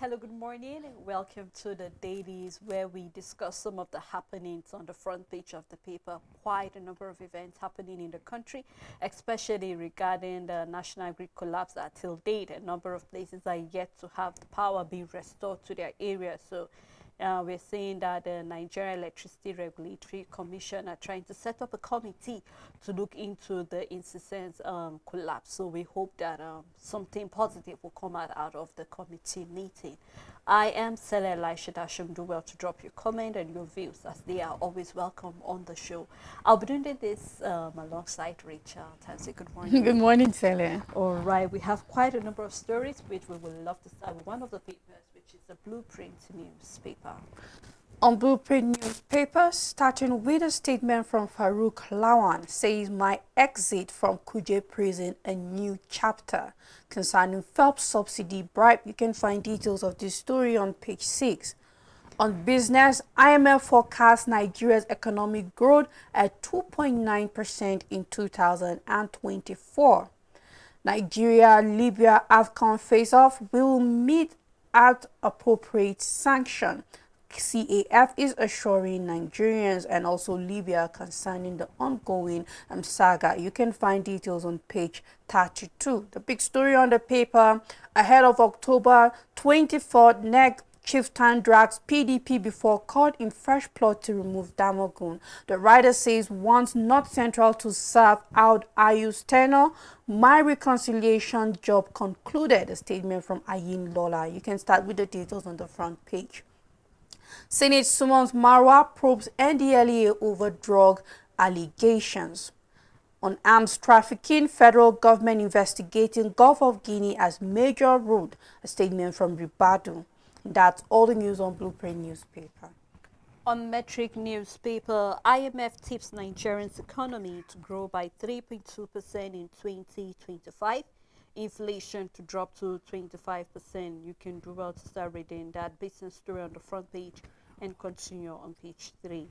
hello, good morning. Welcome to the Dailies, where we discuss some of the happenings on the front page of the paper. Quite a number of events happening in the country, especially regarding the national grid collapse that till date, a number of places are yet to have the power being restored to their area. So we're seeing that the Nigerian Electricity Regulatory Commission are trying to set up a committee to look into the incessant collapse. So we hope that something positive will come out of the committee meeting. I am Sele Elisha Dashim. Do well to drop your comment and your views, as they are always welcome on the show. I'll be doing this alongside Rachel. Tansy, good morning. Good morning, Sele. All right, we have quite a number of stories which we would love to start with one of the papers, which is the Blueprint newspaper. On Blueprint newspaper, starting with a statement from Farouk Lawan, says my exit from Kuje prison, a new chapter. Concerning Phelps subsidy bribe, you can find details of this story on page 6. On business, IMF forecasts Nigeria's economic growth at 2.9% in 2024. Nigeria-Libya AFCON face-off will meet at appropriate sanction. CAF is assuring Nigerians and also Libya concerning the ongoing saga. You can find details on page 32. The big story on the paper: ahead of October 24th, NEC chieftain drags PDP before court in fresh plot to remove Damogun. The writer says once not central to serve out Ayu's tenure, my reconciliation job concluded. A statement from Ayin Lola. You can start with the details on the front page. Senate summons Marwa, probes NDLEA over drug allegations. On arms trafficking, federal government investigating Gulf of Guinea as major route. A statement from Ribadu. That's all the news on Blueprint newspaper. On Metric newspaper, IMF tips Nigeria's economy to grow by 3.2% in 2025. Inflation to drop to 25%. You can do well to start reading that business story on the front page and continue on page 3.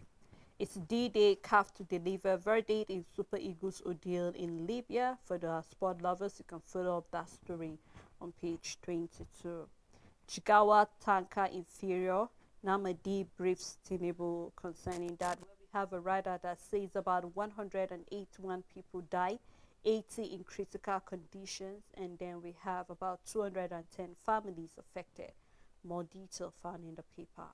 It's D-Day, CAF to deliver verdict in Super Eagles ordeal in Libya. For the sport lovers, you can follow up that story on page 22. Jigawa tanker inferior. Namadi briefs Tinubu concerning that. Where we have a writer that says about 181 people died, 80 in critical conditions, and then we have about 210 families affected. More detail found in the paper.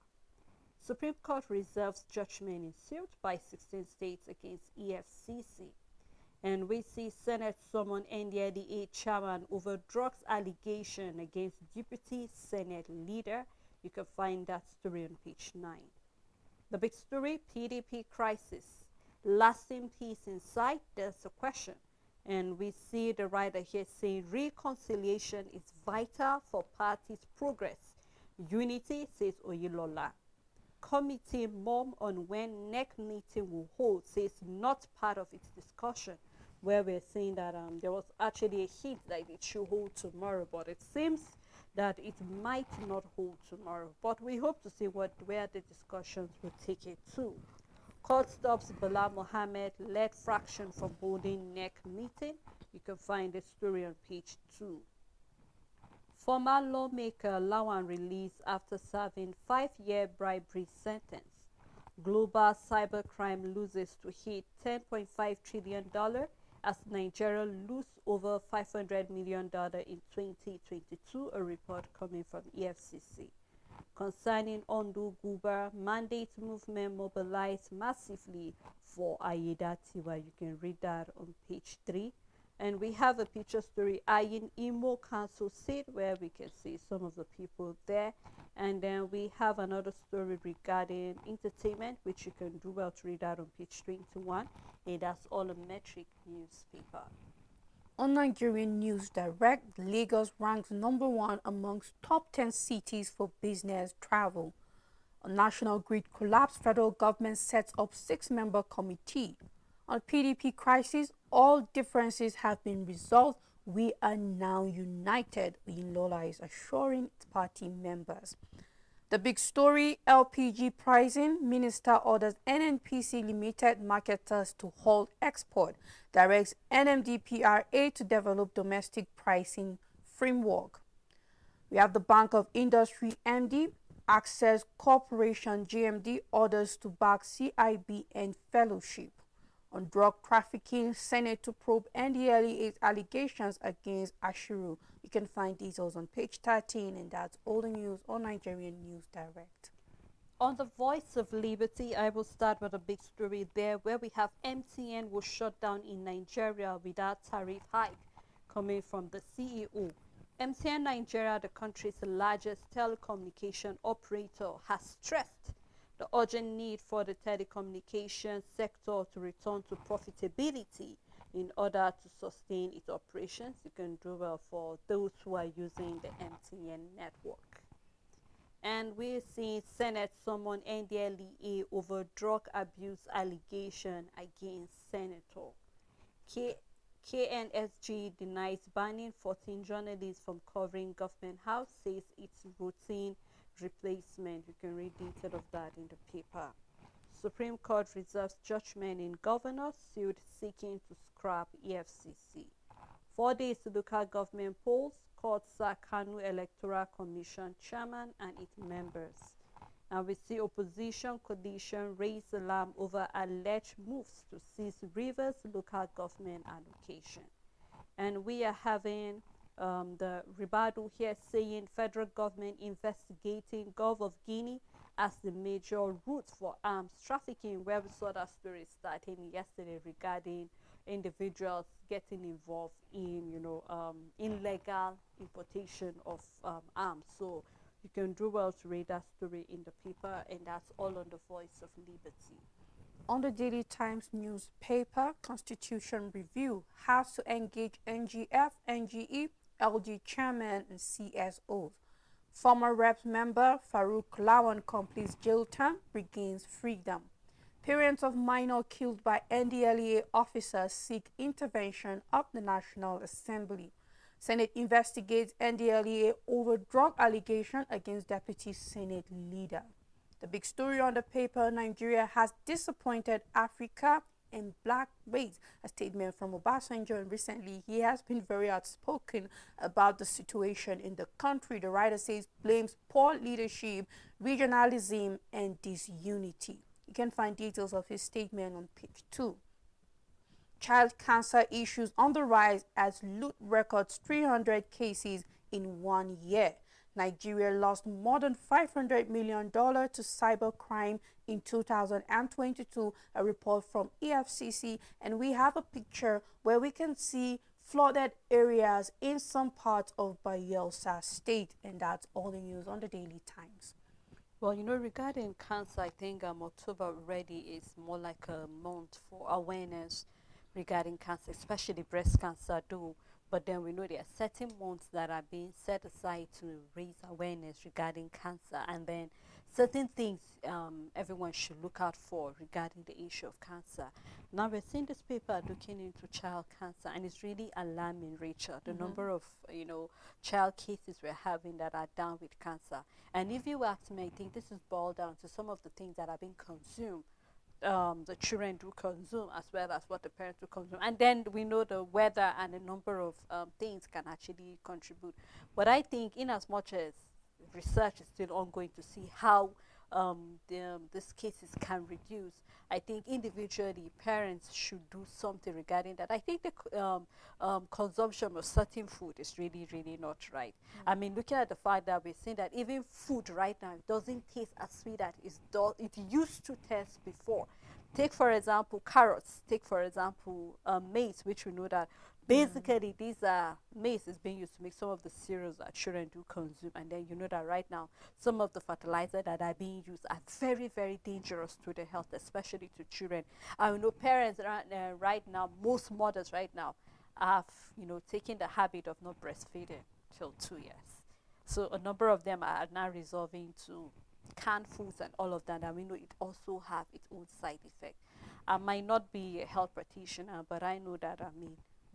Supreme Court reserves judgment in suit by 16 states against EFCC. And we see Senate summon NDLEA chairman over drugs allegation against Deputy Senate leader. You can find that story on page 9. The big story, PDP crisis. Lasting peace in sight? There's a question. And we see the writer here saying reconciliation is vital for party's progress. Unity, says Oyelola. Committee mom on when NEC meeting will hold, says not part of its discussion, where we're saying that there was actually a hint that it should hold tomorrow, but it seems that it might not hold tomorrow. But we hope to see where the discussions will take it to. Court stops Bala Mohammed led fraction from holding NEC meeting. You can find the story on page 2. Former lawmaker Lawan released after serving 5-year bribery sentence. Global cybercrime loses to hit $10.5 trillion as Nigeria lose over $500 million in 2022, a report coming from EFCC. Concerning Ondo Guba, mandate movement mobilized massively for Ayeda Tiwa. You can read that on page 3. And we have a picture story, Ayin Imo Council seat, where we can see some of the people there. And then we have another story regarding entertainment, which you can do well to read out on page 21. And that's all a Metric newspaper. On Nigerian News Direct, Lagos ranks #1 amongst top 10 cities for business travel. On national grid collapse, federal government sets up 6-member committee. On PDP crisis, all differences have been resolved. We are now united, Lola is assuring its party members. The big story, LPG pricing. Minister orders NNPC Limited marketers to halt export. Directs NMDPRA to develop domestic pricing framework. We have the Bank of Industry MD, Access Corporation GMD orders to back CIBN fellowship. On drug trafficking, Senate to probe NDLEA's allegations against Ashiru. You can find details on page 13, and that's all the news on Nigerian News Direct. On the Voice of Liberty, I will start with a big story there where we have MTN was shut down in Nigeria without tariff hike coming from the CEO. MTN Nigeria, the country's largest telecommunication operator, has stressed the urgent need for the telecommunications sector to return to profitability in order to sustain its operations. You can do well for those who are using the MTN network. And we're seeing Senate summon NDLEA over drug abuse allegation against Senator. KNSG denies banning 14 journalists from covering government house, says it's routine replacement. You can read detail of that in the paper. Supreme Court reserves judgment in governor sued seeking to scrap EFCC. 4 days to local government polls, court sack Kanu Electoral Commission chairman and its members. And we see opposition coalition raise alarm over alleged moves to seize Rivers local government allocation. And we are having the Ribadu here saying federal government investigating Gulf of Guinea as the major route for arms trafficking, where we saw that story starting yesterday regarding individuals getting involved in, illegal importation of arms. So you can do well to read that story in the paper, and that's all on the Voice of Liberty. On the Daily Times newspaper, Constitution Review has to engage NGF, NGE, LG chairman, and CSOs. Former Reps member Farouk Lawan completes jail term, regains freedom. Parents of minor killed by NDLEA officers seek intervention of the National Assembly. Senate investigates NDLEA over drug allegation against Deputy Senate leader. The big story on the paper, Nigeria has disappointed Africa in black race. A statement from Obasanjo, and recently he has been very outspoken about the situation in the country. The writer says blames poor leadership, regionalism, and disunity. You can find details of his statement on page 2. Child cancer issues on the rise as loot records 300 cases in 1 year. Nigeria lost more than $500 million to cybercrime in 2022, a report from EFCC, and we have a picture where we can see flooded areas in some parts of Bayelsa State, and that's all the news on the Daily Times. Well, regarding cancer, I think October already is more like a month for awareness regarding cancer, especially breast cancer, though. But then we know there are certain months that are being set aside to raise awareness regarding cancer, and then certain things everyone should look out for regarding the issue of cancer. Now we're seeing this paper looking into child cancer, and it's really alarming, Rachel, the number of child cases we're having that are down with cancer. And if you ask me, I think this is boiled down to some of the things that are being consumed. The children do consume, as well as what the parents do consume, and then we know the weather and a number of things can actually contribute. But I think in as much as research is still ongoing to see how these cases can reduce, I think individually parents should do something regarding that. I think the consumption of certain food is really, really not right. I mean, looking at the fact that we're seeing that even food right now doesn't taste as sweet as it used to taste before. Take, for example, carrots. Take, for example, maize, which we know that basically these are maize is being used to make some of the cereals that children do consume. And then you know that right now, some of the fertilizer that are being used are very, very dangerous to the health, especially to children. I know parents right now, most mothers right now, have taken the habit of not breastfeeding till 2 years. So a number of them are now resolving to canned foods and all of that, and we know it also have its own side effect. I might not be a health practitioner, but I know that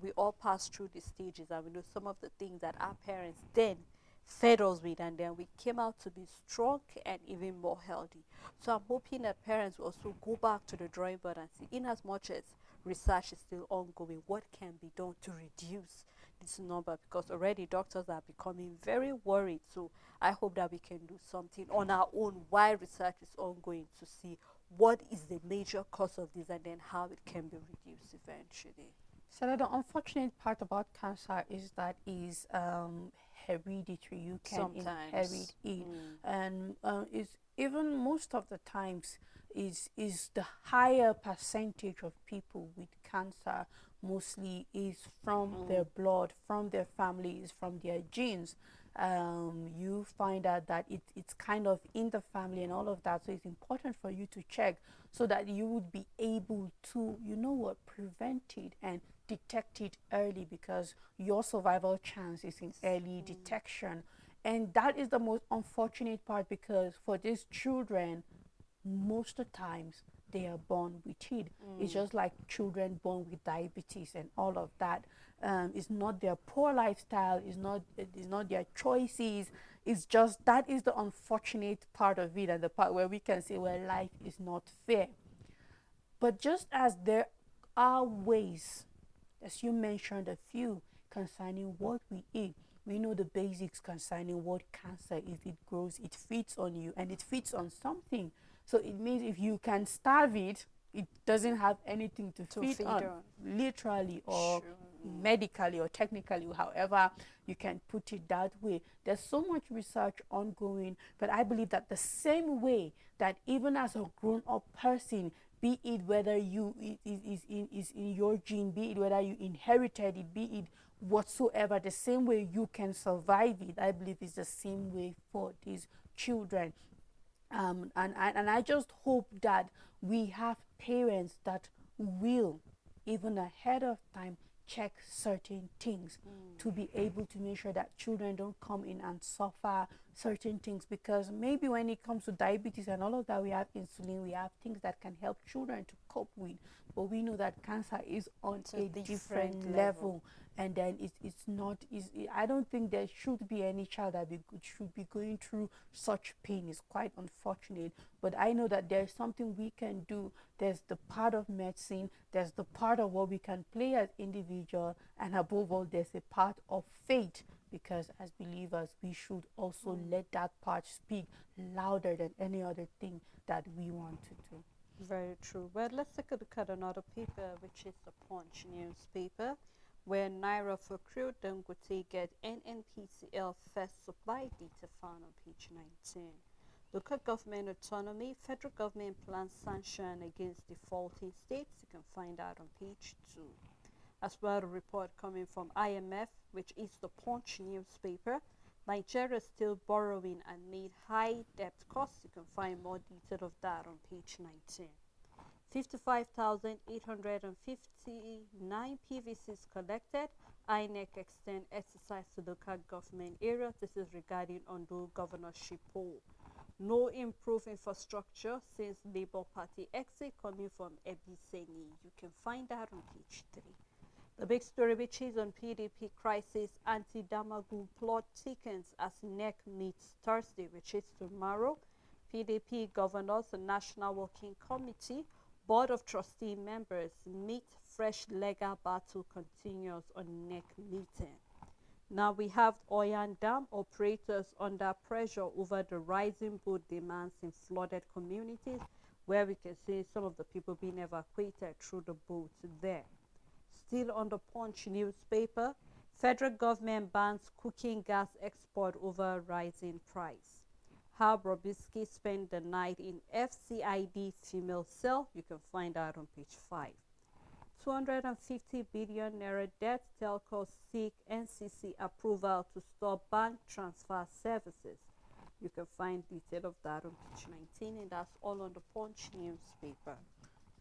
we all pass through these stages, and we know some of the things that our parents then fed us with, and then we came out to be strong and even more healthy. So I'm hoping that parents will also go back to the drawing board and see, in as much as research is still ongoing, what can be done to reduce this number, because already doctors are becoming very worried. So I hope that we can do something on our own while research is ongoing to see what is the major cause of this and then how it can be reduced eventually. So that the unfortunate part about cancer is that is hereditary. You can inherit Sometimes. it, and is even most of the times is the higher percentage of people with cancer mostly is from their blood, from their families, from their genes. You find out that it's kind of in the family and all of that, so it's important for you to check so that you would be able to, you know what, prevent it and detect it early, because your survival chance is in early detection. And that is the most unfortunate part, because for these children, most of the times they are born with it. It's just like children born with diabetes and all of that. It's not their poor lifestyle. It's not their choices. It's just that is the unfortunate part of it, and the part where we can say, well, life is not fair. But just as there are ways, as you mentioned a few, concerning what we eat, we know the basics concerning what cancer, if it grows, it feeds on you and it feeds on something. So it means if you can starve it, it doesn't have anything to To feed feed on, on. literally or Sure. medically or technically, however you can put it that way. There's so much research ongoing, but I believe that the same way that even as a grown-up person, be it whether you is in your gene, be it whether you inherited it, be it whatsoever, the same way you can survive it, I believe is the same way for these children. And I just hope that we have parents that will, even ahead of time, check certain things to be able to make sure that children don't come in and suffer certain things, because maybe when it comes to diabetes and all of that, we have insulin, we have things that can help children to cope with, but we know that cancer is on It's a a different different level. level. And then it's not is I don't think there should be any child that should be going through such pain. It's quite unfortunate, but I know that there's something we can do. There's the part of medicine, there's the part of what we can play as individual, and above all there's a part of faith, because as believers we should also let that part speak louder than any other thing that we want to do. Very true. Well, let's take a look at another paper, which is the Punch newspaper, where Naira for crude Dangote get NNPCL first supply data found on page 19. Local government autonomy, federal government plans sanction against defaulting states. You can find out on page 2. As well, a report coming from IMF, which is the Punch newspaper. Nigeria is still borrowing amid high debt costs. You can find more detail of that on page 19. 55,859 PVCs collected. INEC extend exercise to local government areas. This is regarding Ondo governorship poll. No improved infrastructure since Labour Party exit, coming from Ebiseni. You can find that on page 3. The big story, which is on PDP crisis, anti-Damagun plot thickens as NEC meets Thursday, which is tomorrow. PDP governors, the National Working Committee, Board of Trustee members meet. Fresh legal battle continues on NEC meeting. Now we have Oyan Dam operators under pressure over the rising boat demands in flooded communities, where we can see some of the people being evacuated through the boats there. Still on the Punch newspaper, federal government bans cooking gas export over rising price. How Robisky spent the night in FCID female cell. You can find out on page 5. 250 billion naira debt. Telcos seek NCC approval to stop bank transfer services. You can find detail of that on page 19, and that's all on the Punch newspaper.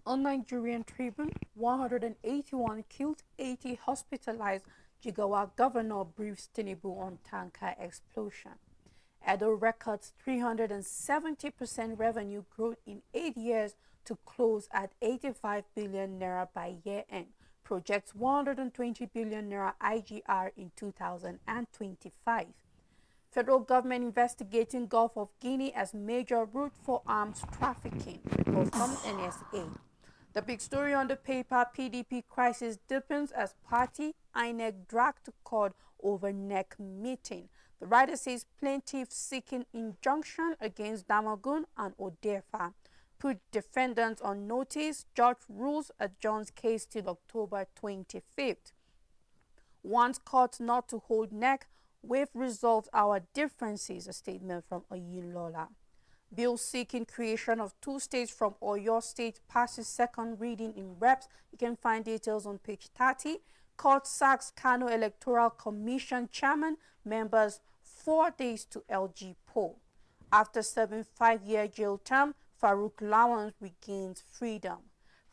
On Nigerian Tribune, 181 killed, 80 hospitalized. Jigawa governor briefs Tinubu on tanker explosion. Edo records 370% revenue growth in 8 years to close at 85 billion naira by year end. Projects 120 billion naira IGR in 2025. Federal government investigating Gulf of Guinea as major route for arms trafficking. Report from NSA. The big story on the paper, PDP crisis deepens as party INEC dragged to court over NEC meeting. The writer says plaintiffs seeking injunction against Damagun and Odefa put defendants on notice. Judge rules adjourns case till October 25th. Wants court not to hold NEC. We've resolved our differences, a statement from Oyinlola. Bill seeking creation of two states from Oyo State passes second reading in Reps. You can find details on page 30. Court sacks Kano Electoral Commission chairman, members 4 days to LG poll. After serving 5-year jail term, Farouk Lawan regains freedom.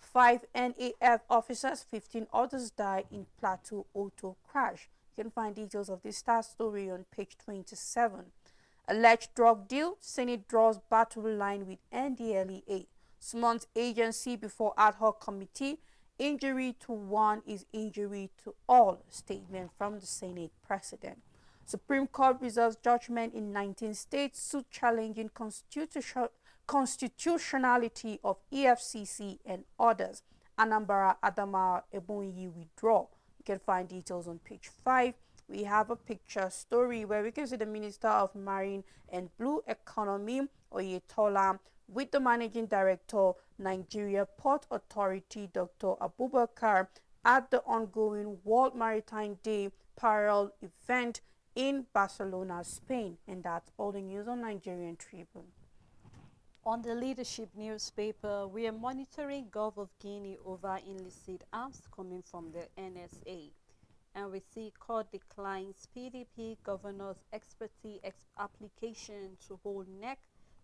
5 NAF officers, 15 others die in Plateau auto crash. You can find details of this star story on page 27. Alleged drug deal, Senate draws battle line with NDLEA. Summons agency before ad hoc committee. Injury to one is injury to all. Statement from the Senate President. Supreme Court reserves judgment in 19 states. Suit challenging constitutionality of EFCC and others. Anambra, Adamawa, Ebonyi withdraw. You can find details on page 5. We have a picture story where we can see the Minister of Marine and Blue Economy, Oyetola, with the Managing Director, Nigeria Port Authority, Dr. Abubakar, at the ongoing World Maritime Day parallel event in Barcelona, Spain. And that's all the news on Nigerian Tribune. On the leadership newspaper, we are monitoring Gulf of Guinea over illicit arms coming from the NSA. And we see court declines PDP governor's expertise application to hold NEC,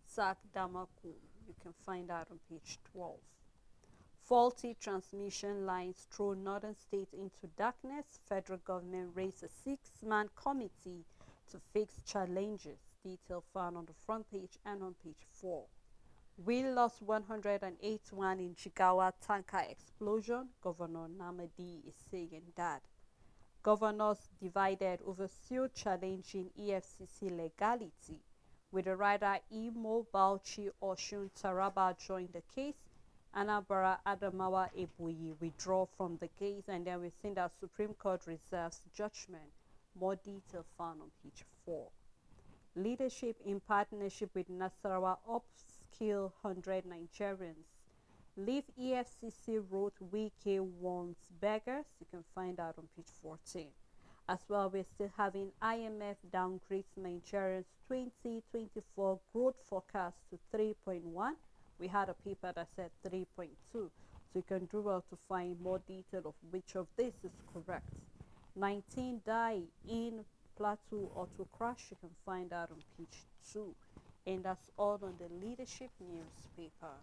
sack Damaku. You can find that on page 12. Faulty transmission lines throw northern states into darkness. Federal government raised a 6-man committee to fix challenges. Detail found on the front page and on page 4. We lost 181 in Jigawa tanker explosion. Governor Namadi is saying that. Governors divided over still challenging EFCC legality. With the writer Imo, Bauchi, Oshun, Taraba join the case. Anambra, Adamawa, Ebonyi withdraw from the case. And then we've seen that Supreme Court reserves judgment. More detail found on page 4. Leadership in partnership with Nasarawa upskill 100 Nigerians. Leave EFCC wrote Wike wants beggars. You can find out on page 14. As well, we're still having IMF downgrades Nigerians 2024 growth forecast to 3.1. We had a paper that said 3.2. So you can do well to find more detail of which of this is correct. 19 die in Plateau auto crash. You can find out on page 2. And that's all on the leadership newspaper.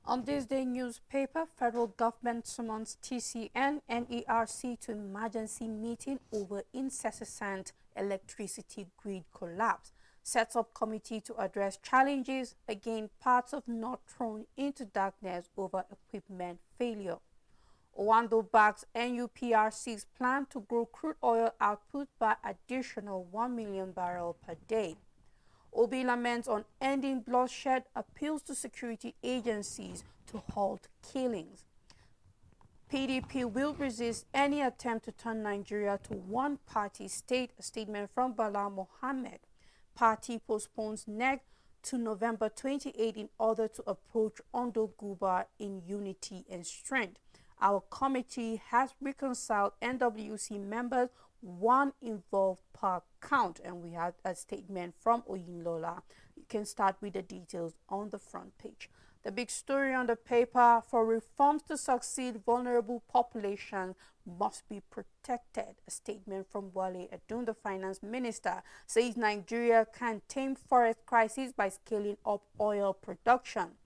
On this day newspaper, federal government summons TCN and ERC to emergency meeting over incessant electricity grid collapse. Sets up committee to address challenges. Again, parts of North thrown into darkness over equipment failure. Owando backs NUPRC's plan to grow crude oil output by additional 1 million barrels per day. Obi laments on ending bloodshed, appeals to security agencies to halt killings. PDP will resist any attempt to turn Nigeria to one-party state, a statement from Bala Mohammed. Party postpones NEC to November 28 in order to approach Ondo Guba in unity and strength. Our committee has reconciled NWC members, one involved per count, and we have a statement from Oyinlola. You can start with the details on the front page. The big story on the paper: for reforms to succeed, vulnerable populations must be protected. A statement from Wale Edun, the finance minister, says Nigeria can tame forest crisis by scaling up oil production.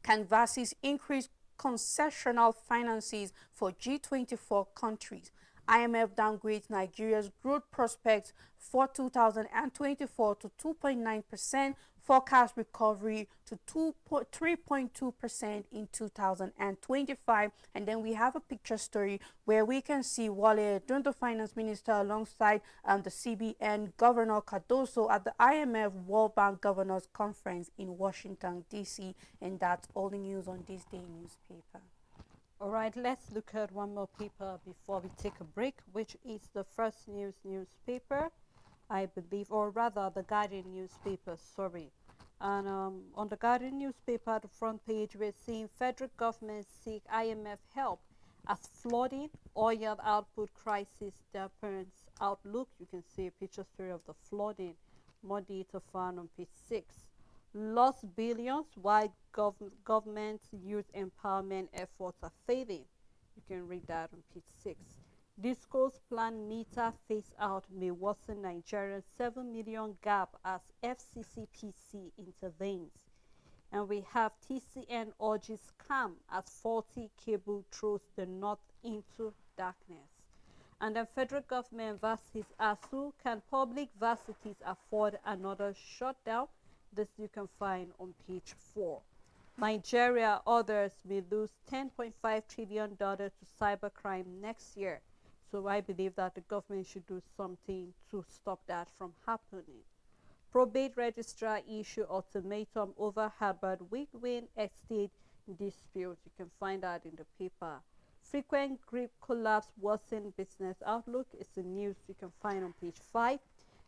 Canvases increase concessional finances for G24 countries. IMF downgrades Nigeria's growth prospects for 2024 to 2.9%, forecast recovery to 3.2% in 2025. And then we have a picture story where we can see Wale, the finance minister, alongside the CBN Governor Cardoso at the IMF World Bank Governors Conference in Washington, D.C. And that's all the news on this day newspaper. All right, let's look at one more paper before we take a break, which is the First News newspaper, I believe, or rather the Guardian newspaper, sorry. And on the Guardian newspaper, the front page, we're seeing federal government seek IMF help as flooding, oil output crisis damens outlook. You can see a picture story of the flooding. More data found on page 6. Lost billions while government youth empowerment efforts are failing. You can read that on page 6. Disco's plan meter phase out may worsen Nigeria's 7 million gap as FCCPC intervenes. And we have TCN urges calm as faulty cable throws the north into darkness. And then federal government versus ASU, can public varsities afford another shutdown? This you can find on page 4. Nigeria, others may lose $10.5 trillion to cybercrime next year. So I believe that the government should do something to stop that from happening. Probate registrar issue ultimatum over Harvard Wigwin estate dispute. You can find that in the paper. Frequent grid collapse worsen business outlook is the news you can find on page 5.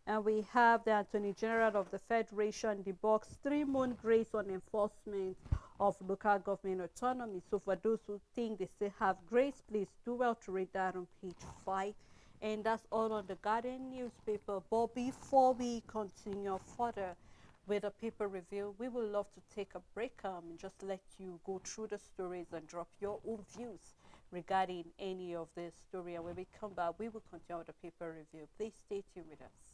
And we have the Attorney General of the Federation debunks 3-month grace on enforcement of local government autonomy. So for those who think they still have grace, please do well to read that on page 5. And that's all on the Guardian newspaper. But before we continue further with a paper review, we would love to take a break and just let you go through the stories and drop your own views regarding any of this story. And when we come back, we will continue with the paper review. Please stay tuned with us.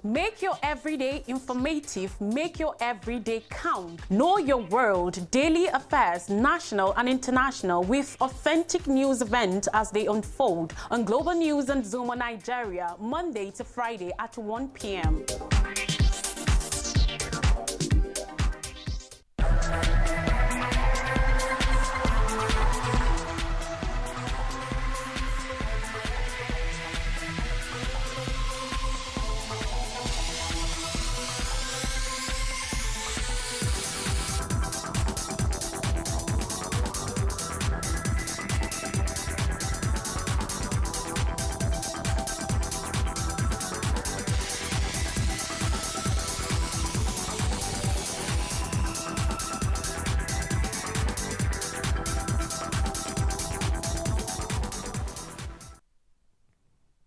Make your everyday informative, make your everyday count. Know your world, daily affairs, national and international, with authentic news events as they unfold on Global News and Zoom on Nigeria, Monday to Friday at 1 p.m.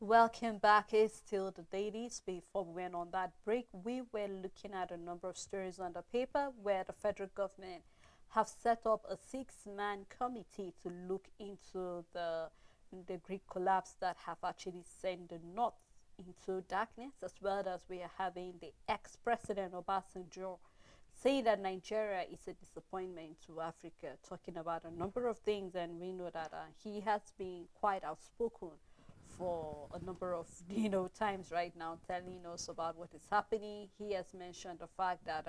Welcome back. It's still the Dailies. Before we went on that break, we were looking at a number of stories on the paper where the federal government have set up a 6-man committee to look into the Greek collapse that have actually sent the North into darkness, as well as we are having the ex-president Obasanjo say that Nigeria is a disappointment to Africa, talking about a number of things, and we know that he has been quite outspoken for a number of times right now, telling us about what is happening. He has mentioned the fact that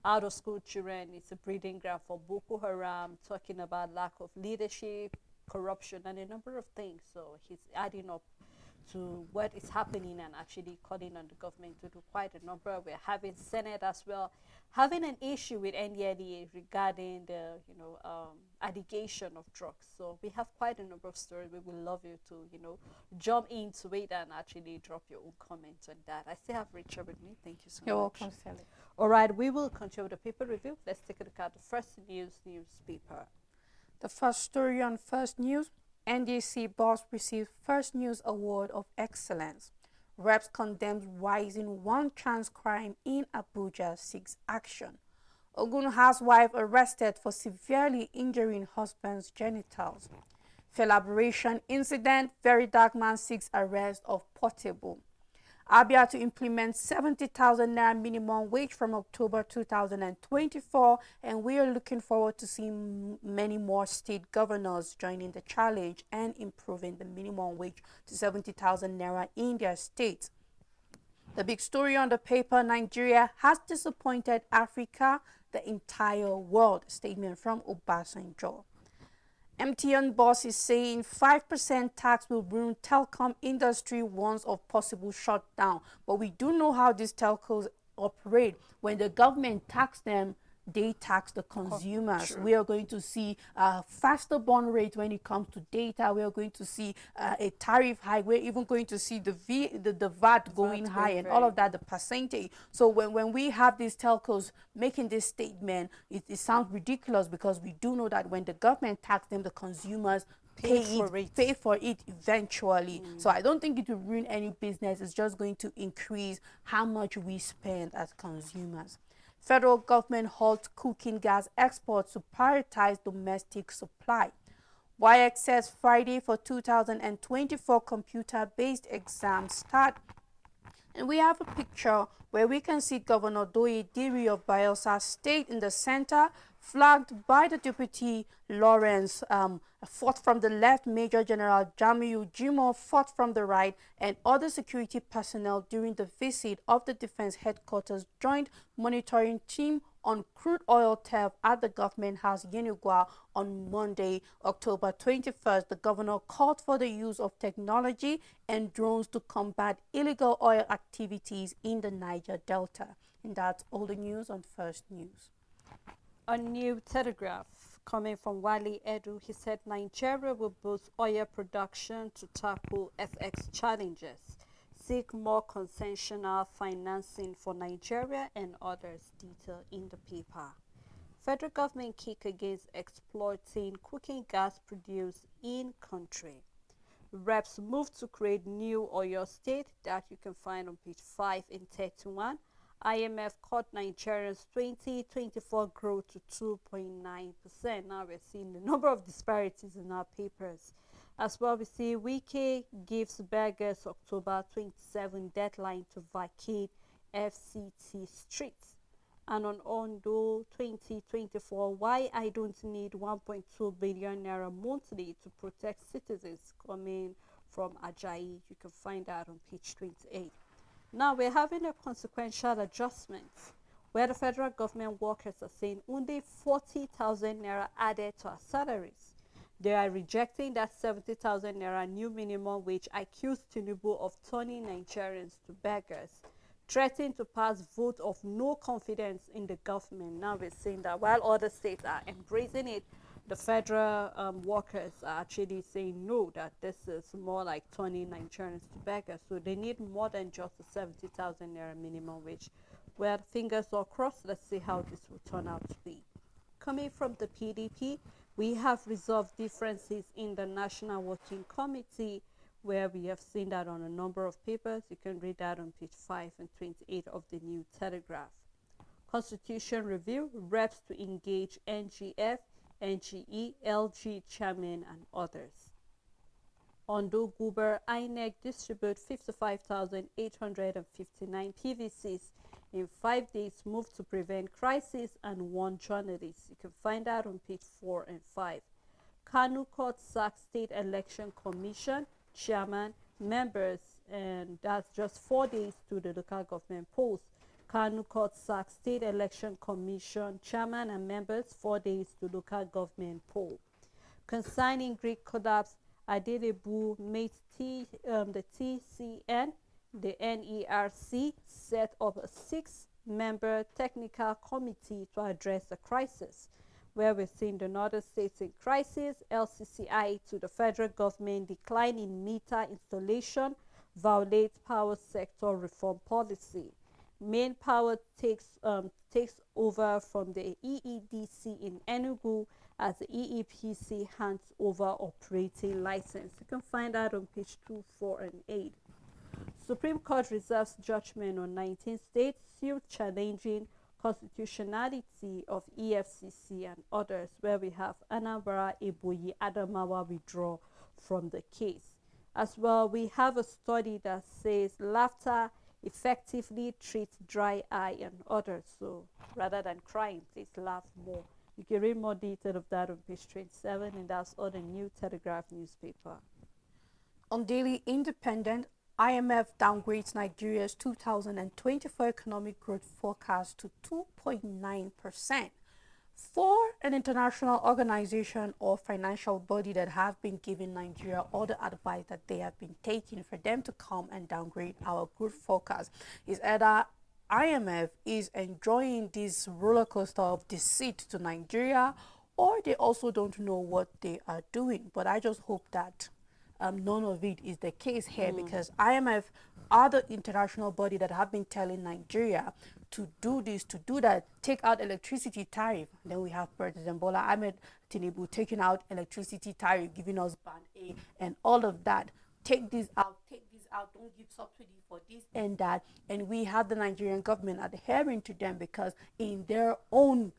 out of school children is a breeding ground for Boko Haram, talking about lack of leadership, corruption, and a number of things. So he's adding up to what is happening and actually calling on the government to do quite a number. We're having Senate as well having an issue with NDLEA regarding the allegation of drugs. So we have quite a number of stories. We would love you to jump into it and actually drop your own comments on that. I still have Richard with me. Thank you so much. You're welcome, Sally. All right, we will continue with the paper review. Let's take a look at the First News newspaper. The first story on First News: NDC boss receives First News Award of Excellence. Reps condemns rising one-chance crime in Abuja, seeks action. Ogun housewife arrested for severely injuring husband's genitals. Collaboration incident, very dark man seeks arrest of Portable. Abia to implement 70,000 naira minimum wage from October 2024, and we are looking forward to seeing many more state governors joining the challenge and improving the minimum wage to 70,000 naira in their state. The big story on the paper: Nigeria has disappointed Africa, the entire world. Statement from Obasanjo. MTN boss is saying 5% tax will ruin telecom industry warns of possible shutdown. But we do know how these telcos operate. When the government tax them, they tax the consumers. True. We are going to see a faster burn rate when it comes to data. We are going to see a tariff hike. We're even going to see the VAT going high and all of that, the percentage. So when we have these telcos making this statement, it sounds ridiculous, because we do know that when the government tax them, the consumers pay for it eventually. So I don't think it will ruin any business. It's just going to increase how much we spend as consumers. Federal government halts cooking gas exports to prioritize domestic supply. WAEC says Friday for 2024 computer-based exams start. And we have a picture where we can see Governor Doye Diri of Bayelsa State in the center, flagged by the Deputy Lawrence, fourth from the left, Major General Jamiu Jimo, fourth from the right, and other security personnel during the visit of the Defense Headquarters Joint Monitoring Team on crude oil theft at the Government House, Yenugua, on Monday, October 21st. The governor called for the use of technology and drones to combat illegal oil activities in the Niger Delta. And that's all the news on First News. A new telegraph coming from Wale Edu. He said Nigeria will boost oil production to tackle FX challenges, seek more concessional financing for Nigeria and others. Detail in the paper. Federal government kick against exploiting cooking gas produced in country. Reps move to create new Oyo State, that you can find on page 5 and 31. IMF cut Nigeria's 2024 growth to 2.9%. Now we're seeing the number of disparities in our papers. As well, we see Wike gives beggars October 27 deadline to vacate FCT streets. And on Ondo 2024, why I don't need 1.2 billion naira monthly to protect citizens, coming from Ajayi. You can find that on page 28. Now we're having a consequential adjustment where the federal government workers are saying only 40,000 naira added to our salaries. They are rejecting that 70,000 naira new minimum wage, accused Tinubu of turning Nigerians to beggars, threatening to pass vote of no confidence in the government. Now we're saying that while other states are embracing it, the federal workers are actually saying no, that this is more like turning Nigerians to beggars. So they need more than just the 70,000 naira minimum wage. Well, fingers are crossed. Let's see how this will turn out to be. Coming from the PDP, we have resolved differences in the National Working Committee, where we have seen that on a number of papers. You can read that on page 5 and 28 of the New Telegraph. Constitution review, reps to engage NGF, NGE, LG chairman and others. Ondo Guber, INEC distribute 55,859 PVCs in 5 days, move to prevent crisis and warn journalists. You can find that on page 4 and 5. Kanu Court sacks State Election Commission, chairman, members, and that's just 4 days to the local government polls. Kanu Court sacks State Election Commission, chairman and members, 4 days to local government poll. Concerning Greek collapse, Adelebu made the TCN, the NERC, set up a 6-member technical committee to address the crisis, where we're seeing the northern states in crisis. LCCI to the federal government, decline in meter installation, violates power sector reform policy. Main power takes over from the EEDC in Enugu as the EEPC hands over operating license. You can find that on page 2, 4, and 8. Supreme Court reserves judgment on 19 states suit challenging constitutionality of EFCC and others, where we have Anambra, Ebonyi, Adamawa withdraw from the case. As well, we have a study that says laughter effectively treats dry eye and others. So rather than crying, please laugh more. You can read more detail of that on page 27, and that's on the New Telegraph newspaper. On Daily Independent, IMF downgrades Nigeria's 2024 economic growth forecast to 2.9%. For an international organization or financial body that have been giving Nigeria all the advice that they have been taking, for them to come and downgrade our growth forecast is either IMF is enjoying this roller coaster of deceit to Nigeria, or they also don't know what they are doing. But I just hope that none of it is the case here, because IMF are the international body that have been telling Nigeria to do this, to do that, take out electricity tariff. Then we have President Bola Ahmed Tinubu taking out electricity tariff, giving us band A and all of that. Take this out, don't give subsidy for this and that. And we have the Nigerian government adhering to them, because in their own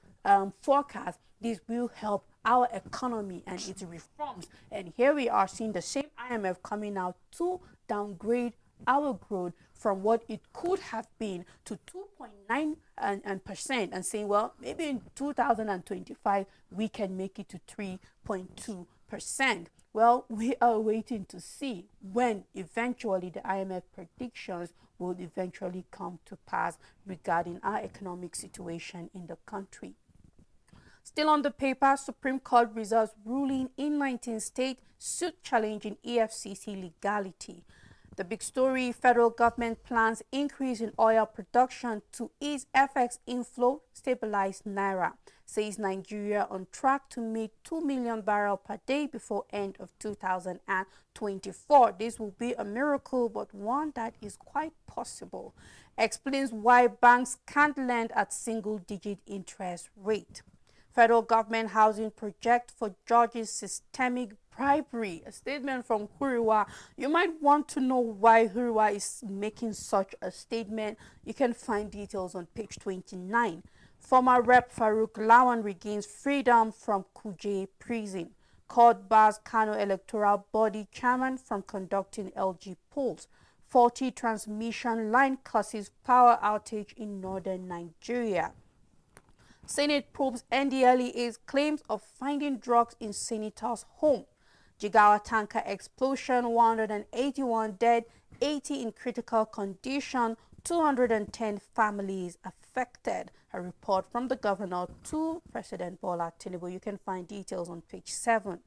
forecast, this will help our economy and its reforms. And here we are seeing the same IMF coming out to downgrade our growth from what it could have been to 2.9% and saying, well, maybe in 2025 we can make it to 3.2%. Well, we are waiting to see when eventually the IMF predictions will eventually come to pass regarding our economic situation in the country. Still on the paper, Supreme Court reserves ruling in 19 states, suit challenging EFCC legality. The big story: federal government plans increase in oil production to ease FX inflow, stabilize Naira. Says Nigeria on track to meet 2 million barrels per day before end of 2024. This will be a miracle, but one that is quite possible. Explains why banks can't lend at single-digit interest rate. Federal government housing project for judges systemic bribery. A statement from Huriwa. You might want to know why Huriwa is making such a statement. You can find details on page 29. Former Rep Farouk Lawan regains freedom from Kuje prison. Court bars Kano electoral body chairman from conducting LG polls. Faulty transmission line causes power outage in northern Nigeria. Senate probes NDLEA's claims of finding drugs in senator's home. Jigawa tanker explosion, 181 dead, 80 in critical condition, 210 families affected. A report from the governor to President Bola Tinubu. You can find details on page 7.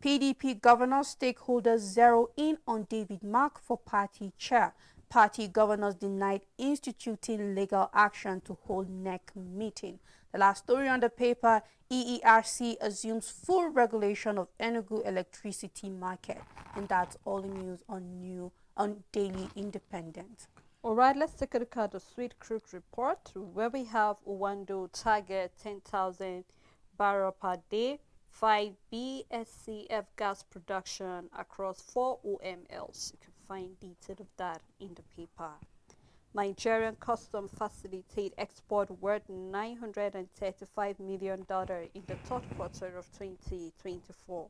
PDP governor stakeholders zero in on David Mark for party chair. Party governors denied instituting legal action to hold NEC meeting. The last story on the paper: EERC assumes full regulation of Enugu electricity market. And that's all the news on Daily Independent. All right, let's take a look at the Sweet Crude report, where we have Owando target 10,000 barrel per day, 5 BSCF gas production across 4 OMLs. You can find detail of that in the paper. Nigerian custom facilitate export worth $935 million in the third quarter of 2024.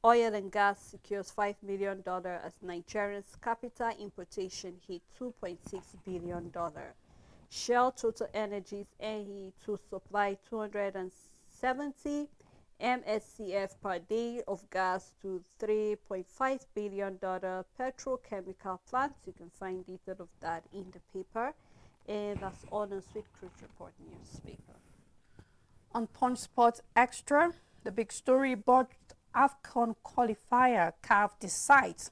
Oil and gas secures $5 million as Nigeria's capital importation hit $2.6 billion. Shell Total Energies NE to supply 270 MSCF per day of gas to $3.5 billion petrochemical plants. You can find detail of that in the paper. And that's all on Sweet Crude Report newspaper. On Punch Sports Extra, the big story: about AFCON qualifier, CAF decides.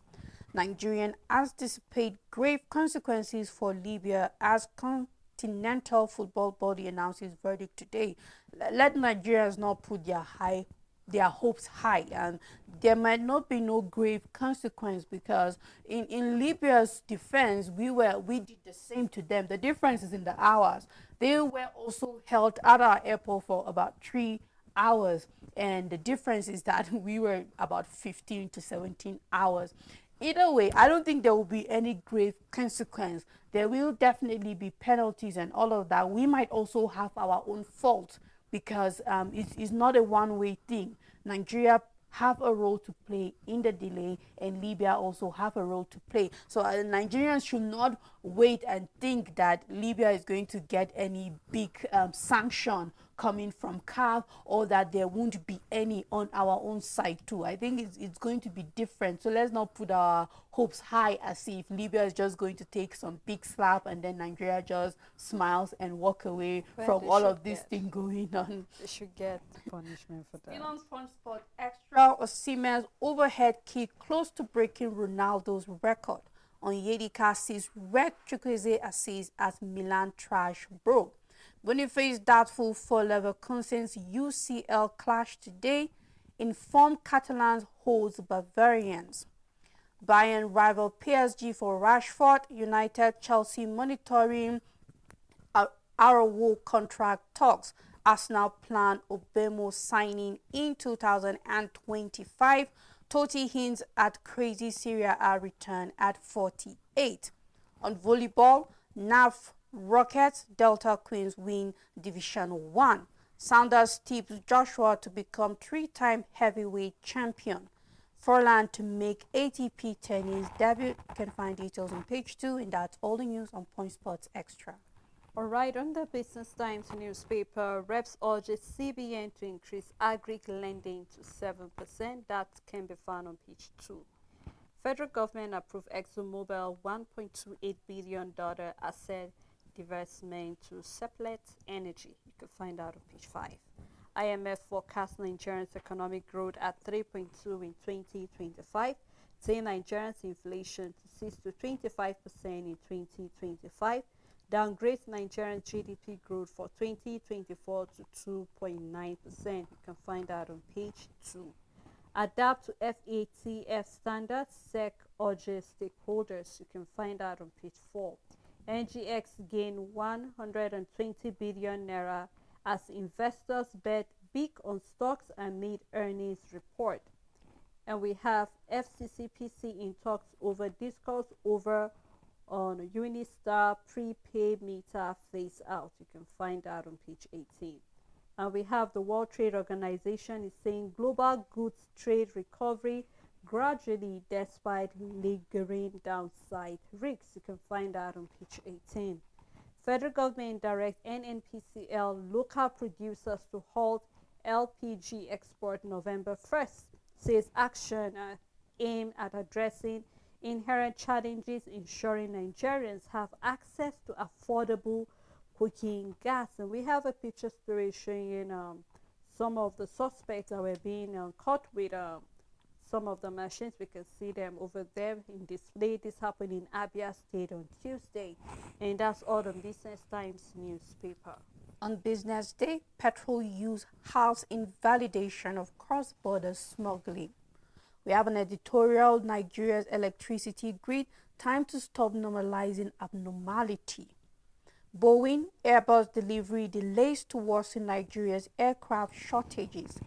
Nigerian anticipate grave consequences for Libya as Continental Football Body announces verdict today. Let Nigerians not put their hopes high, and there might not be no grave consequence, because in Libya's defense, we did the same to them. The difference is in the hours. They were also held at our airport for about 3 hours, and the difference is that we were about 15 to 17 hours. Either way, I don't think there will be any grave consequence. There will definitely be penalties and all of that. We might also have our own fault, because it's not a one-way thing. Nigeria have a role to play in the delay, and Libya also have a role to play. So Nigerians should not wait and think that Libya is going to get any big sanction coming from CAF, or that there won't be any on our own side too. I think it's going to be different. So let's not put our hopes high as if Libya is just going to take some big slap and then Nigeria just smiles and walk away from all of this thing going on. They should get punishment for that. Still on Punch Sport Extra, Osimhen's overhead kick close to breaking Ronaldo's record. Onyedika sees red Chukwueze assist as Milan trash broke. Boniface doubtful for Leverkusen's UCL clash today. Informed Catalans holds Bavarians. Bayern rival PSG for Rashford. United Chelsea monitoring Arrow contract talks. Arsenal plan Obemo signing in 2025. Totti hints at crazy Syria A return at 48. On volleyball, NAF Rockets Delta Queens win Division 1. Sanders tips Joshua to become three-time heavyweight champion. Furlan to make ATP tennis debut. You can find details on page 2, and that's all the news on Point Sports Extra. All right, on the Business Times newspaper, reps urges CBN to increase agri lending to 7%. That can be found on page 2. Federal government approved ExxonMobil $1.28 billion asset divestment to Seplat Energy. You can find out on page 5. IMF forecasts Nigeria's economic growth at 3.2 in 2025, saying Nigeria's inflation to 6 to 25% in 2025. Downgrades Nigerian GDP growth for 2024 to 2.9%. You can find out on page 2. Adapt to FATF standards, SEC urges stakeholders. You can find out on page 4. NGX gained 120 billion naira as investors bet big on stocks and made earnings report. And we have FCCPC in talks over discourse over on Unistar prepaid meter phase out. You can find out on page 18. And we have the World Trade Organization is saying global goods trade recovery gradually despite lingering downside risks. You can find out on page 18. Federal government directs NNPCL local producers to halt LPG export November 1st. Says action aimed at addressing inherent challenges ensuring Nigerians have access to affordable cooking gas. And we have a picture story showing some of the suspects that were being caught with some of the machines. We can see them over there in display. This happened in Abia State on Tuesday. And that's all the Business Times newspaper. On Business Day, petrol use halves invalidation of cross-border smuggling. We have an editorial, Nigeria's electricity grid, time to stop normalizing abnormality. Boeing, Airbus delivery delays to worsen Nigeria's aircraft shortages.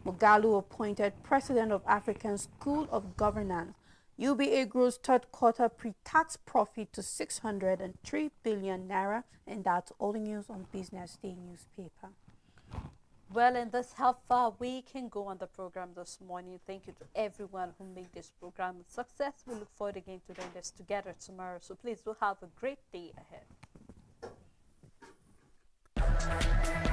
Mugalu appointed president of African School of Governance. UBA grows third quarter pre-tax profit to 603 billion naira, and that's all the news on Business Day newspaper. Well, and that's how far we can go on the program this morning. Thank you to everyone who made this program a success. We look forward again to doing this together tomorrow. So please do have a great day ahead.